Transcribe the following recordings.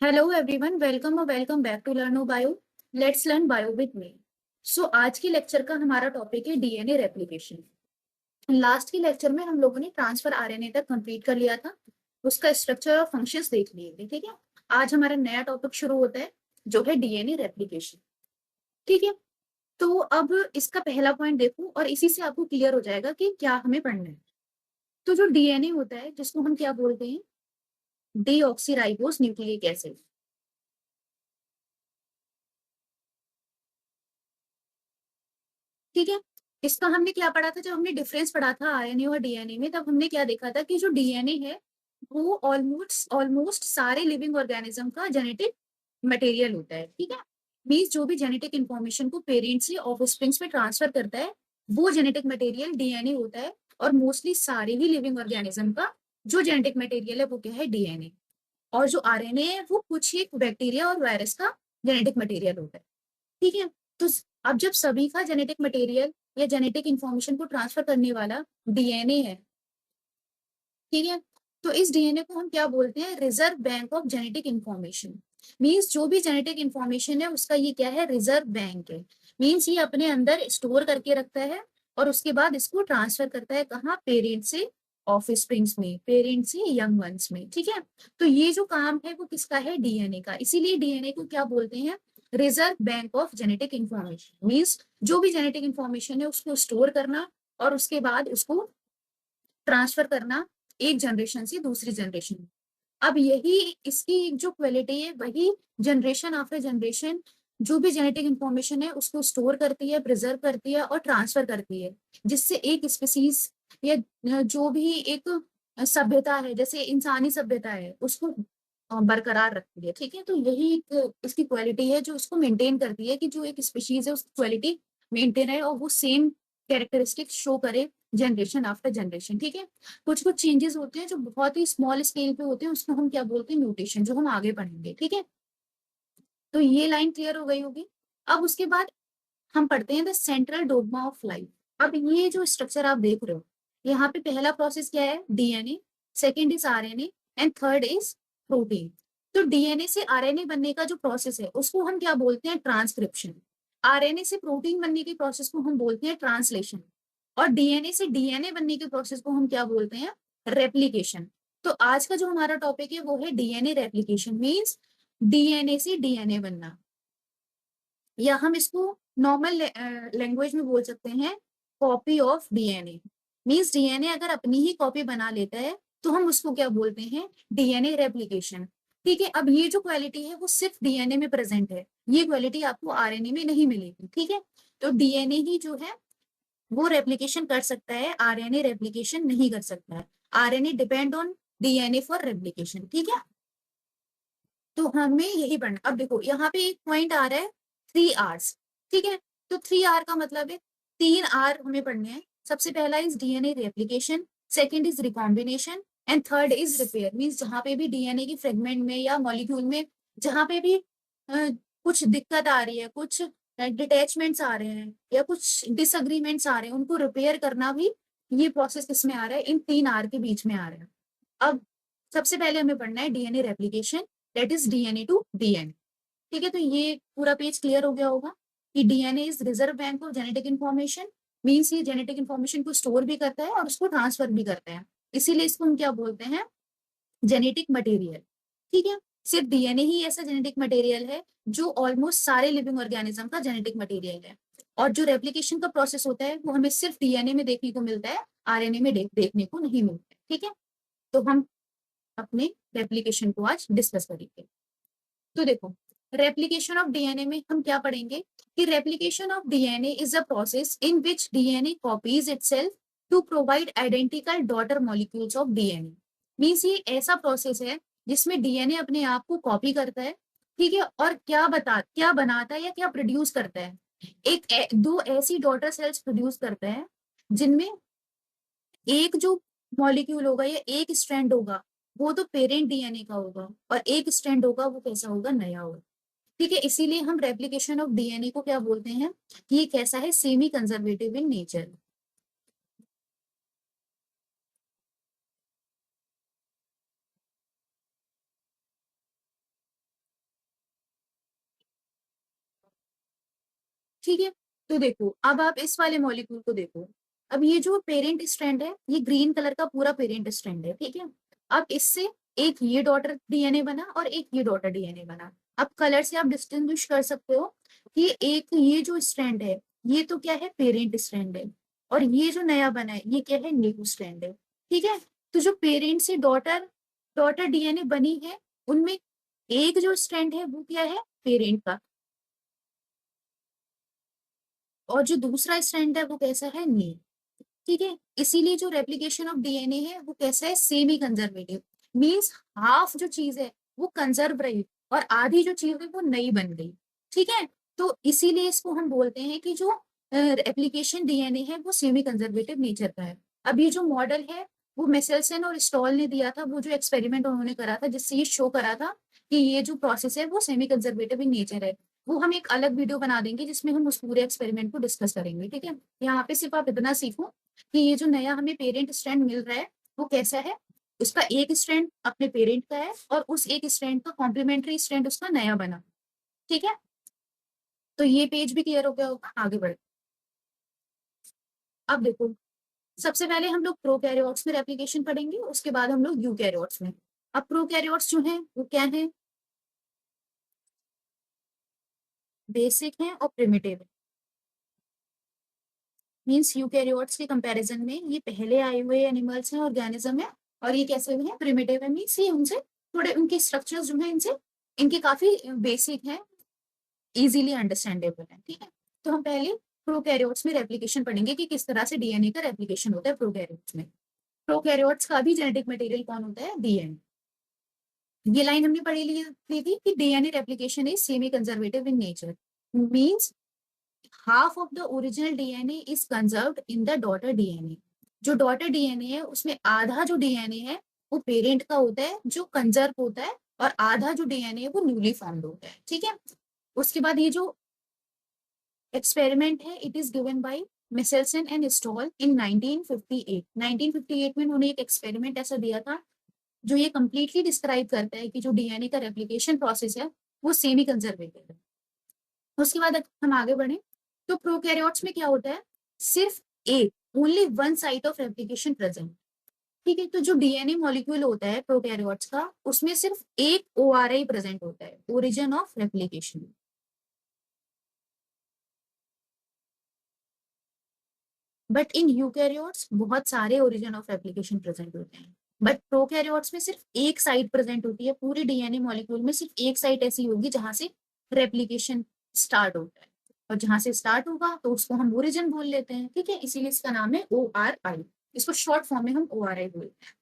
Hello everyone, welcome और welcome back to Learno Bio. Let's learn bio with me. So आज के lecture का हमारा टॉपिक है डीएनए रेप्लिकेशन। लास्ट के लेक्चर में हम लोगों ने ट्रांसफर आरएनए तक कंप्लीट कर लिया था, उसका स्ट्रक्चर और फंक्शंस देख लिए थे। ठीक है, आज हमारा नया टॉपिक शुरू होता है जो है डीएनए रेप्लिकेशन। ठीक है, तो अब इसका पहला पॉइंट देखो और इसी से आपको क्लियर हो जाएगा कि क्या हमें पढ़ना है। तो जो डीएनए होता है जिसको हम क्या बोलते हैं, डीऑक्सीराइबोस न्यूक्लिक एसिड। ठीक है, इसका हमने क्या पढ़ा था, जब हमने डिफरेंस पढ़ा था आरएनए और डीएनए में, तब हमने क्या देखा था कि जो डीएनए है वो ऑलमोस्ट ऑलमोस्ट सारे लिविंग ऑर्गेनिज्म का जेनेटिक मटेरियल होता है। ठीक है, मीन्स जो भी जेनेटिक इंफॉर्मेशन को पेरेंट्स से ऑफस्प्रिंग्स में ट्रांसफर करता है वो जेनेटिक मटेरियल डीएनए होता है। और मोस्टली सारे ही लिविंग ऑर्गेनिज्म का जो जेनेटिक मटेरियल है वो क्या है, डीएनए। और जो आरएनए है वो कुछ ही बैक्टीरिया और वायरस का जेनेटिक मटेरियल होता है। ठीक है, तो अब जब सभी का जेनेटिक मटेरियल या जेनेटिक इंफॉर्मेशन को ट्रांसफर करने वाला डीएनए है, ठीक है, तो इस डीएनए को हम क्या बोलते हैं, reserve bank of genetic information. Means जो भी जेनेटिक इंफॉर्मेशन है उसका ये क्या है, रिजर्व बैंक है। मीन्स ये अपने अंदर स्टोर करके रखता है और उसके बाद इसको ट्रांसफर करता है कहाँ, पेरेंट से ऑफस्प्रिंग्स में, पेरेंट से यंग वंस में। ठीक है, तो ये जो काम है वो किसका है, डीएनए का। इसीलिए डीएनए को क्या बोलते हैं, reserve bank of genetic information. Means जो भी जेनेटिक इंफॉर्मेशन है उसको स्टोर करना और उसके बाद उसको ट्रांसफर करना एक जनरेशन से दूसरी जनरेशन में। अब यही इसकी जो क्वालिटी है वही जनरेशन आफ्टर जनरेशन जो भी जेनेटिक इंफॉर्मेशन है उसको स्टोर करती है, प्रिजर्व करती है और ट्रांसफर करती है, जिससे एक स्पीसीज या जो भी एक सभ्यता है, जैसे इंसानी सभ्यता है, उसको बरकरार रखती है। ठीक है, तो यही एक इसकी क्वालिटी है जो इसको मेंटेन करती है कि जो एक स्पीशीज है उसकी क्वालिटी मेंटेन है और वो सेम कैरेक्टरिस्टिक शो करे जनरेशन आफ्टर जनरेशन। ठीक है, कुछ कुछ चेंजेस होते हैं जो बहुत ही स्मॉल स्केल पे होते हैं, उसको हम क्या बोलते हैं, म्यूटेशन, जो हम आगे पढ़ेंगे। ठीक है, तो ये लाइन क्लियर हो गई होगी। अब उसके बाद हम पढ़ते हैं the central dogma of life. अब ये जो स्ट्रक्चर आप देख रहे हो, यहाँ पे पहला प्रोसेस क्या है, DNA, second is RNA and third is protein. तो डीएनए से आरएनए बनने का जो प्रोसेस है उसको हम क्या बोलते हैं, ट्रांसक्रिप्शन। आरएनए से प्रोटीन बनने के प्रोसेस को हम बोलते हैं ट्रांसलेशन। और डीएनए से डीएनए बनने के प्रोसेस को हम क्या बोलते हैं, रेप्लीकेशन। तो आज का जो हमारा टॉपिक है वो है डीएनए रेप्लीकेशन। मीन्स डीएनए से डीएनए बनना, या हम इसको नॉर्मल लैंग्वेज में बोल सकते हैं copy of DNA. Means DNA अगर अपनी ही कॉपी बना लेता है तो हम उसको क्या बोलते हैं, डीएनए रेप्लिकेशन। ठीक है, अब ये जो क्वालिटी है वो सिर्फ डीएनए में प्रेजेंट है, ये क्वालिटी आपको आरएनए में नहीं मिलेगी। ठीक है, तो डीएनए ही जो है वो रेप्लिकेशन कर सकता है, आरएनए रेप्लिकेशन नहीं कर सकता है। RNA depend on DNA for replication. ठीक है, तो हमें यही पढ़ना। अब देखो यहाँ पे एक पॉइंट आ रहा है 3 आवर्स। ठीक है, तो 3 आवर का मतलब है 3 आवर हमें पढ़ने हैं। सबसे पहला is DNA replication, second is recombination and third is repair. Means जहां पे भी डीएनए की फ्रेगमेंट में या मॉलिक्यूल में जहां पे भी कुछ दिक्कत आ रही है, कुछ डिटैचमेंट्स आ रहे हैं या कुछ डिसअग्रीमेंट्स आ रहे हैं, उनको रिपेयर करना भी ये प्रोसेस किसमें आ रहा है, इन 3 आवर के बीच में आ रहा है। अब सबसे पहले हमें पढ़ना है DNA replication, that is DNA to DNA. ठीक है, तो ये पूरा पेज क्लियर हो गया होगा कि DNA is reserve bank of genetic information. Means ये जेनेटिक इन्फॉर्मेशन को स्टोर भी करता है और उसको ट्रांसफर भी करता है, इसीलिए इसको हम क्या बोलते हैं, जेनेटिक मटेरियल। ठीक है, सिर्फ डीएनए ही ऐसा जेनेटिक मटेरियल है जो ऑलमोस्ट सारे लिविंग ऑर्गेनिज्म का जेनेटिक मटेरियल है। और जो रेप्लिकेशन का प्रोसेस होता है वो हमें सिर्फ डीएनए में देखने को मिलता है, आरएनए में देखने को नहीं मिलता है। ठीक है, तो हम अपने रेप्लिकेशन को आज डिस्कस करेंगे। तो देखो, रेप्लिकेशन ऑफ डीएनए में हम क्या पढ़ेंगे कि replication of DNA is a process in which DNA copies itself to provide identical daughter molecules of DNA. Means ये ऐसा प्रोसेस है जिसमें डीएनए अपने आप को कॉपी करता है। ठीक है, और क्या बनाता है या क्या प्रोड्यूस करता है, दो ऐसी डॉटर सेल्स प्रोड्यूस करता है जिनमें एक जो मॉलिक्यूल होगा या एक स्ट्रैंड होगा वो तो पेरेंट डीएनए का होगा, और एक स्ट्रैंड होगा वो कैसा होगा, नया होगा। ठीक है, इसीलिए हम रेप्लिकेशन ऑफ डीएनए को क्या बोलते हैं, कि ये कैसा है, सेमी कंजर्वेटिव इन नेचर। ठीक है। तो देखो अब आप इस वाले मॉलिक्यूल को देखो। अब ये जो पेरेंट स्ट्रैंड है, ये ग्रीन कलर का पूरा पेरेंट स्ट्रैंड है, ठीक है। अब इससे एक ये डॉटर डीएनए बना और एक ये डॉटर डीएनए बना। अब कलर से आप डिस्टिंग्विश कर सकते हो कि एक ये जो स्ट्रैंड है, ये तो क्या है, पेरेंट स्ट्रैंड है, और ये जो नया बना है ये क्या है, न्यू स्ट्रैंड है, ठीक है। तो जो पेरेंट से डॉटर डॉटर डीएनए बनी है, उनमें एक जो स्ट्रैंड है वो क्या है, पेरेंट का, और जो दूसरा स्ट्रैंड है वो कैसा है, न्यू, ठीक है। इसीलिए जो रेप्लिकेशन ऑफ डीएनए है वो कैसा है, सेमी कंजर्वेटिव। मींस हाफ जो चीज है वो कंजर्व रही और आधी जो चीज है वो नई बन गई, ठीक है। तो इसीलिए इसको हम बोलते हैं कि जो रेप्लिकेशन डीएनए है वो सेमी कंजर्वेटिव नेचर का है। अब ये जो मॉडल है वो मेसेल्सन और स्टॉल ने दिया था, वो जो एक्सपेरिमेंट उन्होंने करा था जिससे ये शो करा था कि ये जो प्रोसेस है वो सेमी कंजर्वेटिव इन नेचर है। वो हम एक अलग वीडियो बना देंगे जिसमें हम उस पूरे एक्सपेरिमेंट को डिस्कस करेंगे, ठीक है। यहाँ पे सिर्फ आप इतना सीखो कि ये जो नया हमें पेरेंट स्ट्रैंड मिल रहा है वो कैसा है, उसका एक स्ट्रैंड अपने पेरेंट का है और उस एक स्ट्रैंड का कॉम्प्लीमेंट्री स्ट्रैंड उसका नया बना, ठीक है। तो ये पेज भी क्लियर हो गया होगा, आगे बढ़े। अब देखो, सबसे पहले हम लोग प्रोकैरियोट्स में रेप्लिकेशन पढ़ेंगे, उसके बाद हम लोग यूकैरियोट्स में। अब प्रोकैरियोट्स जो है वो क्या है, बेसिक है और प्रिमिटिव है। मीन्स यूकैरियोट्स के कंपैरिजन में ये पहले आए हुए एनिमल्स हैं, ऑर्गेनिज्म है, और ये कैसे हुए हैं, प्रिमिटिव है। मीन्स ये उनसे थोड़े, उनके स्ट्रक्चर्स जो है इनसे, इनके काफी बेसिक है, इजीली अंडरस्टैंडेबल है, ठीक है। तो हम पहले प्रोकैरियोट्स में रेप्लिकेशन पढ़ेंगे कि किस तरह से डीएनए का रेप्लिकेशन होता है प्रोकैरियोट्स में। प्रोकैरियोट्स का भी जेनेटिक मटेरियल कौन होता है, डीएनए। ये लाइन हमने पढ़ी ली थी कि DNA replication is semi conservative in nature. Means half of the original DNA is conserved in the daughter DNA. जो डॉटर डीएनए है उसमें आधा जो डीएनए है वो पेरेंट का होता है जो कंजर्व होता है, और आधा जो डीएनए है वो न्यूली फॉर्म्ड होता है, ठीक है। उसके बाद ये जो एक्सपेरिमेंट है it is given by Meselson and Stahl in 1958। 1958 में उन्होंने एक एक्सपेरिमेंट ऐसा दिया था जो ये कंप्लीटली डिस्क्राइब करता है कि जो डीएनए का रेप्लिकेशन प्रोसेस है वो सेमी कंजर्वेटिव है। उसके बाद हम आगे बढ़े तो प्रोकैरियोट्स में क्या होता है, सिर्फ एक, only one site of replication present, ठीक है। तो जो डीएनए मॉलिक्यूल होता है प्रोकैरियोट्स का उसमें सिर्फ एक ओआरआई प्रेजेंट होता है, origin of replication. But in eukaryotes बहुत सारे ओरिजिन ऑफ रेप्लिकेशन प्रेजेंट होते हैं, बट प्रोकैरियोट्स में सिर्फ एक साइट प्रेजेंट होती है, पूरे डीएनए मॉलिक्यूल में सिर्फ एक साइट ऐसी होगी जहां से रेप्लिकेशन स्टार्ट होता है, और जहां से स्टार्ट होगा तो उसको हम ओरिजिन बोल लेते हैं, ठीक है। इसीलिए इसका नाम है ओ आर आई, इसको शॉर्ट फॉर्म में हम ओ आर आई बोलते हैं।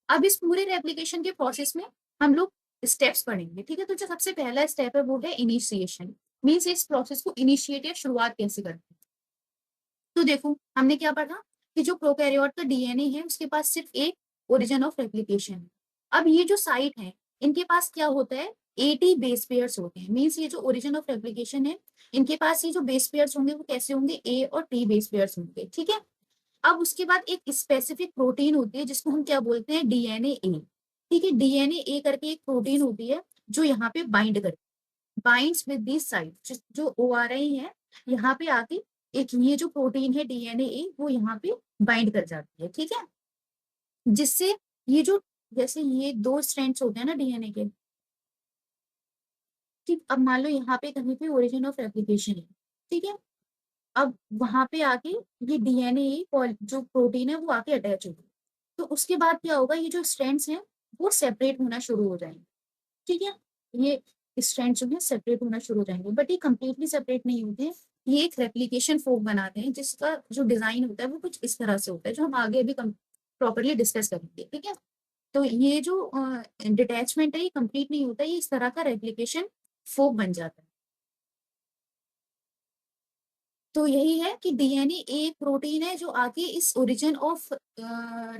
अब इस पूरे रेप्लिकेशन के प्रोसेस में हम लोग स्टेप्स पढ़ेंगे, ठीक है। तो जो सबसे पहला स्टेप है वो है इनिशिएशन। मीन्स इस प्रोसेस को इनिशिएट या शुरुआत कैसे करते हैं। तो देखो हमने क्या पढ़ा कि जो प्रोकैरियोट का डीएनए है उसके पास सिर्फ एक ओरिजिन ऑफ रेप्लिकेशन है। अब ये जो साइट है इनके पास क्या होता है, 80 बेस पेयर्स होते हैं। मीन्स ये जो ओरिजिन ऑफ रेप्लिकेशन है इनके पास ये जो बेस पेयर्स होंगे वो कैसे होंगे, ए और टी बेस पेयर्स होंगे, ठीक है। अब उसके बाद एक स्पेसिफिक प्रोटीन होती है जिसको हम क्या बोलते हैं, डीएनए ए, ठीक है। डीएनए ए करके एक प्रोटीन होती है जो यहाँ पे बाइंड करती है, बाइंड्स विद दिस साइट, जो ओ आर आई है यहाँ पे आके एक ये जो प्रोटीन है डीएनए ए वो यहाँ पे बाइंड कर जाती है, ठीक है। जिससे ये जो, जैसे ये दो स्ट्रैंड्स होते हैं ना डीएनए के, ठीक। अब मान लो यहाँ पे कहीं पे ओरिजिन ऑफ रेप्लिकेशन है, ठीक है। अब वहां पे आके ये डीएनए जो प्रोटीन है वो आके अटैच होगी, तो उसके बाद क्या होगा, ये जो स्ट्रैंड्स हैं वो सेपरेट होना शुरू हो जाएंगे, ठीक है। ये स्ट्रैंड जो है सेपरेट होना शुरू हो जाएंगे, बट ये कंप्लीटली सेपरेट नहीं होते हैं। ये एक रेप्लिकेशन फोक बनाते हैं जिसका जो डिजाइन होता है वो कुछ इस तरह से होता है, जो हम आगे अभी प्रॉपरली डिस्कस करेंगे, ठीक है। तो ये जो डिटैचमेंट है ये कंप्लीट नहीं होता, ये इस तरह का रेप्लिकेशन फोक बन जाता है। तो यही है कि डीएनए एक प्रोटीन है जो आके इस ओरिजिन ऑफ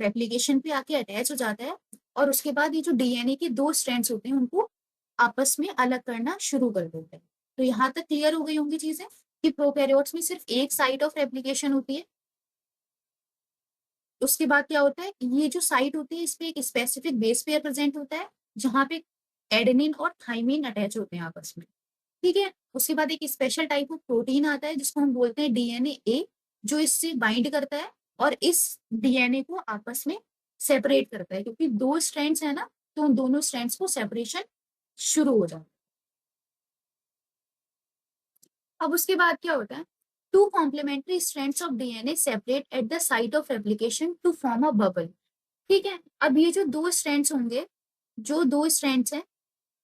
रेप्लिकेशन पे आके अटैच हो जाता है, और उसके बाद ये जो डीएनए के दो स्ट्रैंड्स होते हैं उनको आपस में अलग करना शुरू कर देते हैं। तो यहाँ तक क्लियर हो गई होंगी चीजें कि प्रोकैरियोट्स में सिर्फ एक साइट ऑफ रेप्लिकेशन होती है। उसके बाद क्या होता है, ये जो साइट होती है इस पे एक स्पेसिफिक बेस पेयर प्रेजेंट होता है जहाँ पे एडेनिन और थाइमिन अटैच होते हैं आपस में, ठीक है। उसके बाद एक स्पेशल टाइप ऑफ प्रोटीन आता है जिसको हम बोलते हैं डीएनए ए, जो इससे बाइंड करता है और इस डीएनए को आपस में सेपरेट करता है, क्योंकि दो स्ट्रैंड्स है ना, तो उन दोनों स्ट्रैंड्स को सेपरेशन शुरू हो जाता है। अब उसके बाद क्या होता है, two complementary strands of DNA separate at the site of application to form a bubble. ठीक है, अब ये जो दो स्ट्रैंड्स होंगे, जो दो स्ट्रैंड्स हैं,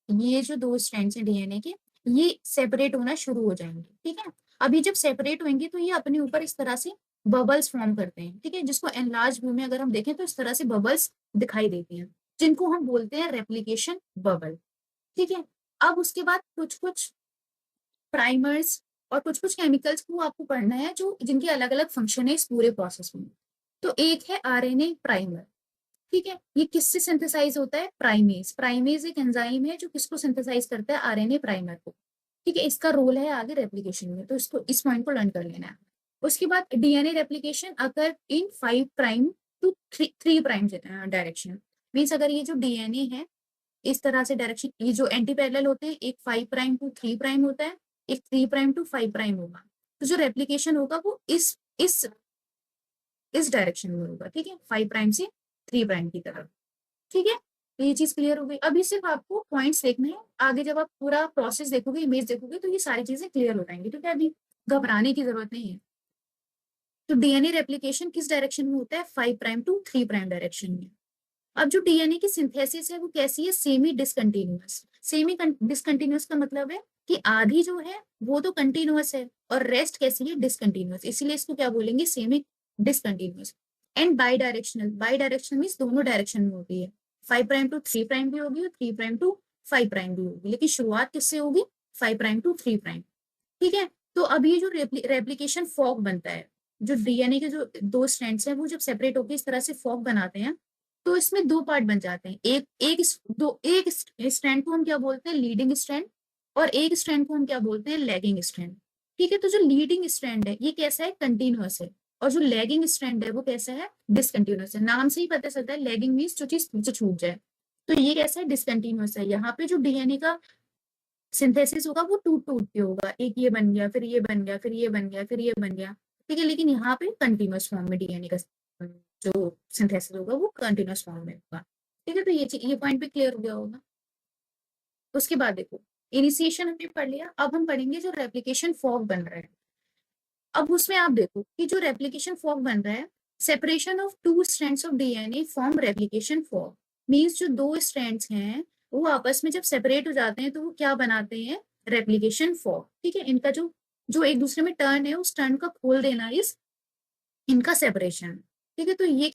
ये जो दो स्ट्रैंड्स हैं डीएनए के, ये सेपरेट होना शुरू हो जाएंगे। ठीक है, अभी जब सेपरेट होंगे तो ये अपने ऊपर इस तरह से बबल्स फॉर्म करते हैं। ठीक है, जिसको एनलार्ज व्यू में अगर हम देखें तो इस तरह से बबल्स दिखाई देती हैं, जिनको हम बोलते हैं रेप्लिकेशन बबल। ठीक है, अब उसके बाद कुछ कुछ प्राइमर्स और कुछ कुछ केमिकल्स को आपको पढ़ना है, जो जिनके अलग अलग फंक्शन है इस पूरे प्रोसेस में। तो एक है आरएनए प्राइमर। ठीक है, ये किससे सिंथेसाइज होता है, प्राइमेज। प्राइमेज एक एंजाइम है जो किसको सिंथेसाइज करता है, आरएनए प्राइमर को। ठीक है, इसका रोल है आगे रेप्लिकेशन में, तो इसको इस पॉइंट को लर्न कर लेना है। उसके बाद DNA replication occur in 5 prime to 3 prime direction. Means अगर ये जो डीएनए है इस तरह से डायरेक्शन, ये जो एंटी पैरेलल होते हैं, एक 5 प्राइम टू 3 प्राइम होता है, एक 3 प्राइम टू 5 प्राइम होगा, तो जो रेप्लिकेशन होगा वो इस डायरेक्शन में होगा। ठीक है, 5 प्राइम से 3 प्राइम की तरफ। ठीक है, तो ये चीज क्लियर हो गई। अभी सिर्फ आपको पॉइंट्स देखने हैं, आगे जब आप पूरा प्रोसेस देखोगे, इमेज देखोगे, तो ये सारी चीजें क्लियर हो जाएंगी। ठीक है, अभी घबराने की जरूरत नहीं है। तो डीएनए रेप्लिकेशन किस डायरेक्शन में होता है, 5 प्राइम टू 3 प्राइम डायरेक्शन में। अब जो डीएनए की सिंथेसिस है वो कैसी है, सेमी डिसकंटिन्यूअस। सेमी डिसकंटिन्यूअस का मतलब है कि आधी जो है वो तो कंटिन्यूअस है और रेस्ट कैसी है, डिसकंटिन्यूअस, इसीलिए इसको क्या बोलेंगे, semi discontinuous. And by directional, by directional means दोनों डायरेक्शन में होती है, 5 प्राइम टू 3 प्राइम भी होगी और 3 प्राइम टू 5 प्राइम भी होगी, लेकिन शुरुआत किससे होगी, 5 प्राइम टू 3 प्राइम। ठीक है, तो अब ये जो रेप्लिकेशन फॉक बनता है, जो डीएनए के जो दो स्ट्रैंड्स हैं वो जब सेपरेट होकर इस तरह से फॉक बनाते हैं, तो इसमें दो पार्ट बन जाते हैं। एक स्ट्रैंड को हम क्या बोलते हैं, लीडिंग स्ट्रैंड, और एक स्ट्रैंड को हम क्या बोलते हैं, लैगिंग स्ट्रैंड। ठीक है, तो जो लीडिंग स्ट्रैंड है ये कैसा है, कंटिन्यूअस है, और जो लैगिंग स्ट्रैंड है वो कैसा है, डिसकंटिन्यूअस है। नाम से ही पता चलता है, लैगिंग मीन्स जो चीज पीछे छूट जाए, तो ये कैसा है, डिसकंटिन्यूअस है। यहाँ पे जो डीएनए का सिंथेसिस होगा वो टूट टूट के होगा, एक ये बन गया, फिर ये बन गया, फिर ये बन गया, फिर ये बन गया। ठीक है, लेकिन यहाँ पे कंटिन्यूअस फॉर्म में डीएनए का जो सिंथेसिस होगा वो कंटिन्यूअस फॉर्म में होगा। ठीक है, तो ये पॉइंट भी क्लियर हो गया होगा। उसके बाद देखो, इनिशिएशन हमने पढ़ लिया, अब हम पढ़ेंगे जो रेप्लिकेशन फॉर्क बन रहा है। अब उसमें आप देखो कि जो रेप्लिकेशन फॉर्क बन रहा है, separation of two strands of DNA form replication fork. Means जो दो स्ट्रैंड्स हैं वो आपस में जब सेपरेट हो जाते हैं तो वो क्या बनाते हैं, रेप्लिकेशन फॉर्क। ठीक है, इनका जो जो एक दूसरे में टर्न है, उस टर्न का खोल देना इस इनका सेपरेशन। ठीक है, तो ये